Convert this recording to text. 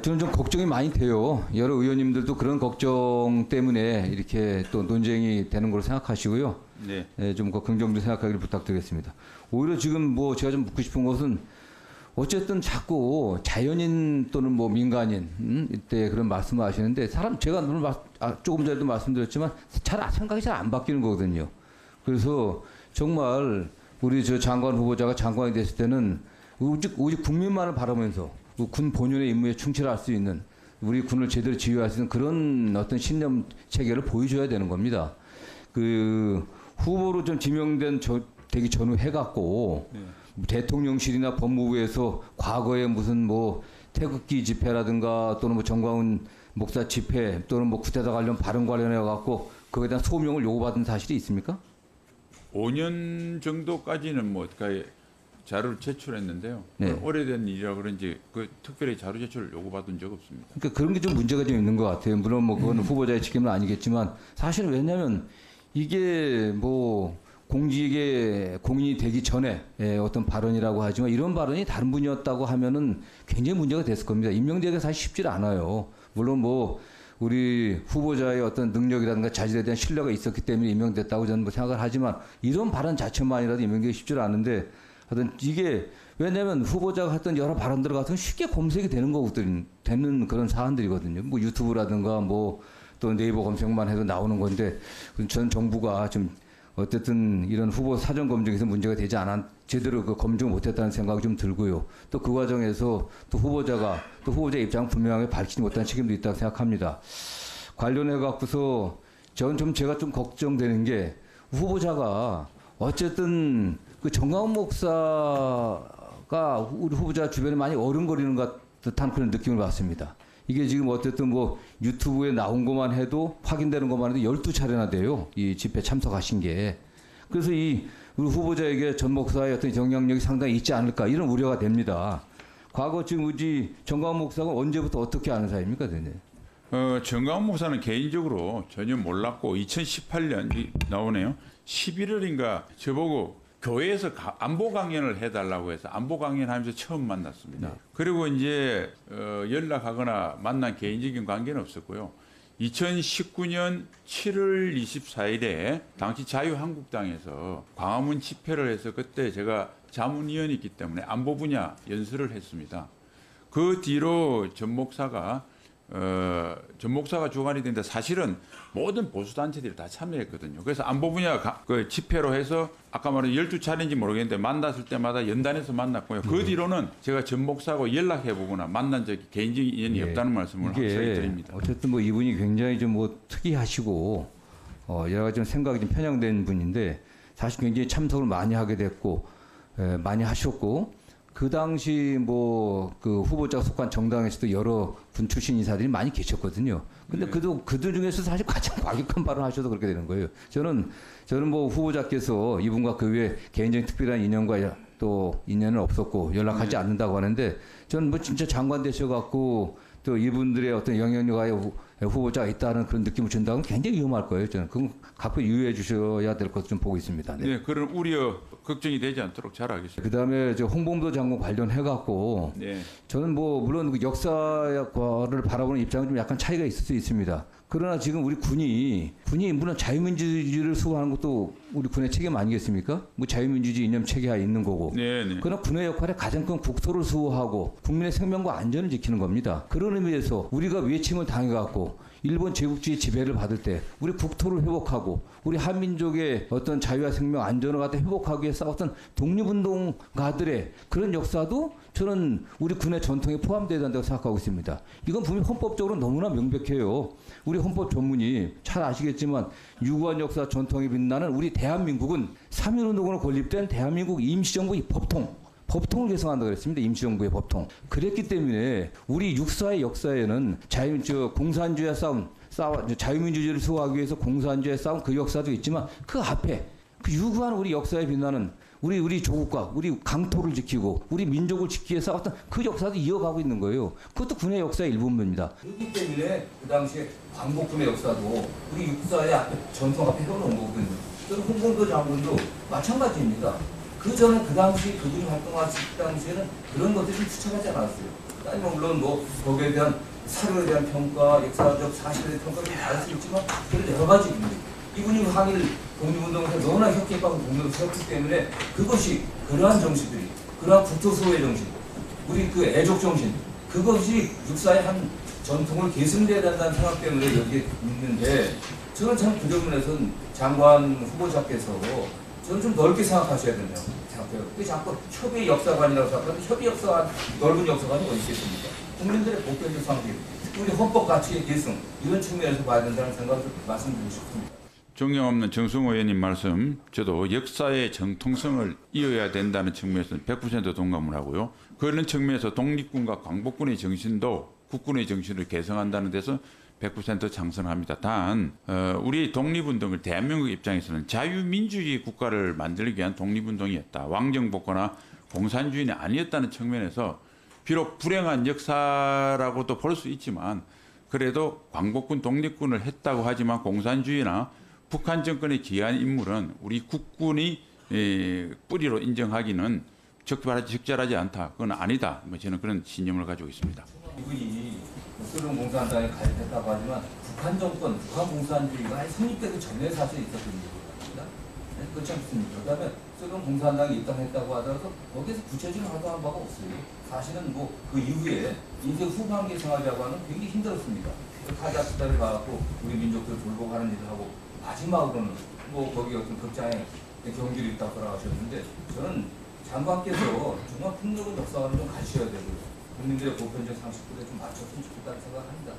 저는 좀 걱정이 많이 돼요. 여러 의원님들도 그런 걱정 때문에 이렇게 또 논쟁이 되는 걸로 생각하시고요. 네. 좀 긍정적으로 생각하기를 부탁드리겠습니다. 오히려 지금 뭐 제가 좀 묻고 싶은 것은 어쨌든 자꾸 자연인 또는 뭐 민간인 이때 그런 말씀을 하시는데 제가 조금 전에도 말씀드렸지만 생각이 잘 안 바뀌는 거거든요. 그래서 정말 우리 저 장관 후보자가 장관이 됐을 때는 오직 국민만을 바라면서 군 본연의 임무에 충실할 수 있는 우리 군을 제대로 지휘할 수 있는 그런 어떤 신념 체계를 보여줘야 되는 겁니다. 그 후보로 좀 되기 전후 해갖고 대통령실이나 법무부에서 과거에 무슨 뭐 태극기 집회라든가 또는 뭐 정광훈 목사 집회 또는 뭐 쿠데타 관련 발언 관련해 갖고 그거에 대한 소명을 요구받은 사실이 있습니까? 5년 정도까지는 뭐 자료를 제출했는데요. 네. 오래된 일이라 그런지 특별히 자료 제출을 요구받은 적 없습니다. 그러니까 그런 게 좀 문제가 좀 있는 것 같아요. 물론 뭐 그건 후보자의 책임은 아니겠지만 사실은 왜냐하면 이게 뭐 공인이 되기 전에 어떤 발언이라고 하지만 이런 발언이 다른 분이었다고 하면은 굉장히 문제가 됐을 겁니다. 임명되기가 사실 쉽지 않아요. 물론 뭐 우리 후보자의 어떤 능력이라든가 자질에 대한 신뢰가 있었기 때문에 임명됐다고 저는 뭐 생각을 하지만 이런 발언 자체만이라도 임명되기 쉽지 않은데 하여튼 이게 왜냐하면 후보자가 했던 여러 발언들 같은 건 쉽게 검색이 되는 그런 사안들이거든요. 뭐 유튜브라든가 뭐 또 네이버 검색만 해도 나오는 건데 전 정부가 좀 어쨌든 이런 후보 사전 검증에서 문제가 되지 제대로 그 검증을 못했다는 생각이 좀 들고요. 또 그 과정에서 또 후보자 입장을 분명하게 밝히지 못한 책임도 있다고 생각합니다. 관련해 갖고서 제가 좀 걱정되는 게 후보자가 어쨌든 그 정광훈 목사가 우리 후보자 주변에 많이 어른거리는 것 듯한 그런 느낌을 받습니다. 이게 지금 어쨌든 뭐 유튜브에 나온 것만 해도 확인되는 것만 해도 12차례나 돼요. 이 집회 참석하신 게. 그래서 우리 후보자에게 전 목사의 어떤 영향력이 상당히 있지 않을까 이런 우려가 됩니다. 과거 지금 우리 정광훈 목사가 언제부터 어떻게 아는 사이입니까, 대체? 정광훈 목사는 개인적으로 전혀 몰랐고 2018년 나오네요. 11월인가 저보고 교회에서 안보 강연을 해달라고 해서 안보 강연하면서 처음 만났습니다. 네. 그리고 이제 연락하거나 만난 개인적인 관계는 없었고요. 2019년 7월 24일에 당시 자유한국당에서 광화문 집회를 해서 그때 제가 자문위원이기 때문에 안보 분야 연설을 했습니다. 그 뒤로 전 목사가 주관이 되는데 사실은 모든 보수단체들이 다 참여했거든요. 그래서 안보 분야 그 집회로 해서 아까 말한 12차례인지 모르겠는데 만났을 때마다 연단해서 만났고요. 그 뒤로는 제가 전 목사하고 연락해보거나 만난 적이 개인적인 인연이 없다는 말씀을 확실히 드립니다. 어쨌든 뭐 이분이 굉장히 좀 뭐 특이하시고 여러 가지 좀 생각이 좀 편향된 분인데 사실 굉장히 참석을 많이 하게 됐고 많이 하셨고 그 당시 뭐 그 후보자가 속한 정당에서도 여러 분 출신 인사들이 많이 계셨거든요. 근데 그들 중에서 사실 가장 과격한 발언을 하셔서 그렇게 되는 거예요. 저는 뭐 후보자께서 이분과 그 외에 개인적인 특별한 인연과 또 인연은 없었고 연락하지 않는다고 하는데 저는 뭐 진짜 장관 되셔갖고 또 이분들의 어떤 영향력에 후보자가 있다는 그런 느낌을 준다면 굉장히 위험할 거예요. 저는 그건 갖고 유의해 주셔야 될 것을 좀 보고 있습니다. 네, 그런 우려 걱정이 되지 않도록 잘하겠습니다. 그다음에 저 홍범도 장관 관련해갖고 저는 뭐 물론 그 역사를 바라보는 입장은 좀 약간 차이가 있을 수 있습니다. 그러나 지금 우리 군이 물론 자유민주주의를 수호하는 것도 우리 군의 책임 아니겠습니까? 뭐 자유민주주의 이념 체계가 있는 거고. 그러나 군의 역할에 가장 큰 국토를 수호하고 국민의 생명과 안전을 지키는 겁니다. 그런 의미에서 우리가 외침을 당해갖고 일본 제국주의 지배를 받을 때 우리 국토를 회복하고 우리 한민족의 어떤 자유와 생명 안전을 갖다 회복하기 위해 싸웠던 독립운동가들의 그런 역사도 저는 우리 군의 전통에 포함되어야 한다고 생각하고 있습니다. 이건 분명히 헌법적으로 너무나 명백해요. 우리 헌법 전문이 잘 아시겠지만 유구한 역사 전통이 빛나는 우리 대한민국은 3.1운동으로 건립된 대한민국 임시정부의 법통을 개성한다고 그랬습니다. 임시정부의 법통. 그랬기 때문에 우리 육사의 역사에는 공산주의와 자유민주주의를 수호하기 위해서 공산주의에 싸운 그 역사도 있지만 그 앞에 그 유구한 우리 역사에 빛나는 우리 조국과 우리 강토를 지키고 우리 민족을 지키기 위해 싸웠던 그 역사도 이어가고 있는 거예요. 그것도 군의 역사의 일부분입니다. 그렇기 때문에 그 당시에 광복군의 역사도 우리 육사의 전통 앞에 해놓은 거거든요. 저는 홍범도 장군도 마찬가지입니다. 그 전에 그 당시 그들이 활동하실 당시에는 그런 것들이 좀 투철하지 않았어요. 아니면 물론 뭐 거기에 대한 사료에 대한 평가, 역사적 사실에 대한 평가를 다를 수 있지만 그런 여러 가지 문제. 이분이 항일 독립운동에서 너무나 혁혁하고 공력을 세웠기 때문에 그것이 그러한 정신들이 그러한 국토소의 정신, 우리 그 애족 정신, 그것이 육사의 한 전통을 계승돼야 된다는 생각 때문에 여기에 있는데 저는 참 그 부분에서는 장관 후보자께서 저는 좀 넓게 생각하셔야 된다고 생각해요. 그 자꾸 협의 역사관이라고 생각하는데 협의 역사관, 넓은 역사관이 어디 있겠습니까? 국민들의 보편적 상식, 우리 헌법 가치의 계승 이런 측면에서 봐야 된다는 생각을 말씀드리고 싶습니다. 존경 없는 정승호 의원님 말씀, 저도 역사의 정통성을 이어야 된다는 측면에서는 100% 동감을 하고요. 그런 측면에서 독립군과 광복군의 정신도 국군의 정신을 개성한다는 데서 100% 찬성합니다. 단 우리 독립운동을 대한민국 입장에서는 자유민주주의 국가를 만들기 위한 독립운동이었다. 왕정복거나 공산주의는 아니었다는 측면에서 비록 불행한 역사라고도 볼 수 있지만 그래도 광복군 독립군을 했다고 하지만 공산주의나 북한 정권에 기여한 인물은 우리 국군이 뿌리로 인정하기는 적절하지 않다. 그건 아니다. 저는 그런 신념을 가지고 있습니다. 이분이 소련 공산당에 가입했다고 하지만 북한 정권, 북한 공산주의가 성립되기 전에 사실 있었던 일입니다. 그렇지 않습니까? 그다음에 소련 공산당에 입당했다고 하더라도 거기에서 구체적인 활동한 바가 없어요. 사실은 뭐 그 이후에 인생 후반기 생활이라고 하는 굉장히 힘들었습니다. 카자흐스탄을 가고 우리 민족들 돌보고 하는 일을 하고 마지막으로는 뭐 거기 어떤 극장에 경기를 있다 돌아가셨는데 저는 장관께서 정말 폭력의 역사관을 좀 가르쳐야 되고 국민들의 보편적 상식들에 좀 맞췄으면 좋겠다는 생각을 합니다.